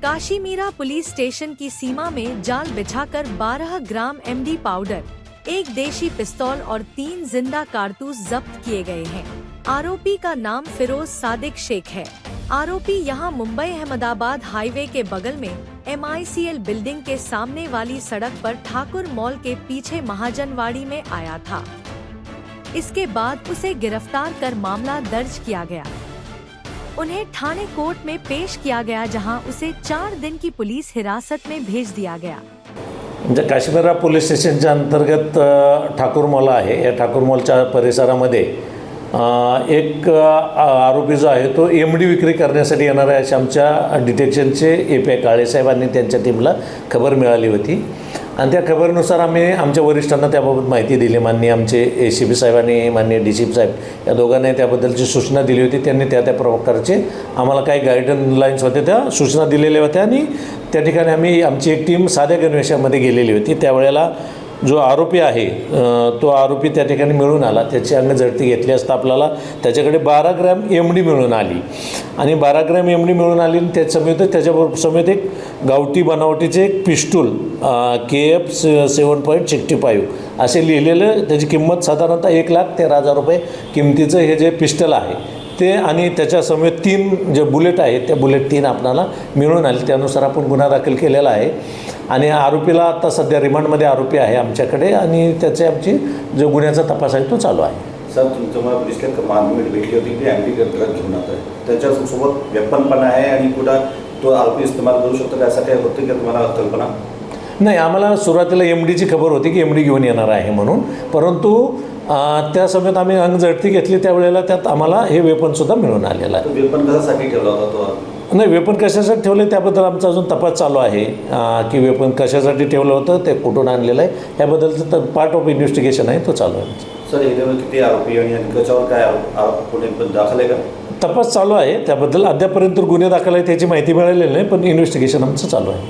Kashimira police station की सीमा में जाल बिछाकर 12 ग्राम एमडी पाउडर, एक देशी पिस्तौल और 3 जिंदा कारतूस जब्त किए गए हैं। आरोपी का नाम फिरोज सादिक शेख है। आरोपी यहां मुंबई अहमदाबाद हाईवे के बगल में MICL बिल्डिंग के सामने वाली सड़क पर ठाकुर मॉल के पीछे महाजनवाड़ी में आया था। इसके बाद उसे गिरफ्तार कर मामला दर्ज किया गया। उन्हें ठाणे कोर्ट में पेश किया गया, जहां उसे 4 दिन की पुलिस हिरासत में भेज दिया गया। म्हणजे काशीमीरा पोलीस स्टेशनच्या अंतर्गत ठाकूर मॉल आहे। या ठाकूर मॉलच्या परिसरामध्ये एक आरोपी जो आहे तो MD विक्री करण्यासाठी येणार आहे अशी आमच्या डिटेक्शनचे API काळे साहेबांनी त्यांच्या टीमला खबर मिळाली होती आणि त्या खबरीनुसार आम्ही आमच्या वरिष्ठांना त्याबाबत माहिती दिली। माननीय आमचे ACP साहेबांनी माननीय DCP साहेब या दोघांनी त्याबद्दलची सूचना दिली होती। त्यांनी त्या प्रकारचे आम्हाला काही गाईडलाईन्स होते त्या सूचना दिलेल्या होत्या आणि त्या ठिकाणी आम्ही आमची एक टीम साध्या गणवेशामध्ये गेलेली होती। त्यावेळेला जो आरोपी आहे तो आरोपी त्या ठिकाणी मिळून आला। त्याची अंग झडती घेतली असता आपल्याला त्याच्याकडे 12 ग्रॅम MD मिळून आली आणि 12 ग्रॅम MD मिळून आली आणि त्याच्याबरोबर समेत एक गावठी बनावटीचे एक पिस्टूल KF 7.65 असे लिहिलेलं, त्याची किंमत साधारणतः 1,13,000 रुपये किमतीचं हे जे पिस्टल आहे ते आणि त्याच्या समेत 3 जे बुलेट आहेत त्या बुलेट 3 आपल्याला मिळून आले। त्यानुसार आपण गुन्हा दाखल केलेला आहे आणि आरोपीला आता सध्या रिमांडमध्ये आरोपी आहे आमच्याकडे आणि त्याचे आमची जो गुन्ह्याचा तपास आहे तो चालू आहे। सर, तुमचं मला पोलीस स्टेशन मागणी भेटली होती की MD ड्रग घेऊन येत आहे, त्याच्यासोबत वेपन पण आहे आणि कुठं तो आरोपी इस्तेमाल करू शकतो त्यासाठी होती का तुम्हाला कल्पना? नाही, आम्हाला सुरुवातीला MDची खबर होती की MD घेऊन येणार आहे म्हणून, परंतु त्या समेत आम्ही अंग झडती घेतली त्यावेळेला त्यात आम्हाला हे वेपनसुद्धा मिळून आलेलं आहे। वेपन कशासाठी ठेवला होता तो? नाही, वेपन कशासाठी ठेवले त्याबद्दल आमचा अजून तपास चालू आहे की वेपन कशासाठी ठेवलं होतं, ते कुठून आणलेलं आहे याबद्दलचं तर पार्ट ऑफ इन्व्हेस्टिगेशन आहे, तो चालू आहे। सर, याच्यावर किती आरोपी आणि त्याच्यावर काय कोणी दाखल आहे का? तपास चालू आहे, त्याबद्दल अद्यापर्यंत गुन्हे दाखल आहे त्याची माहिती मिळालेली नाही, पण इन्व्हेस्टिगेशन आमचं चालू आहे।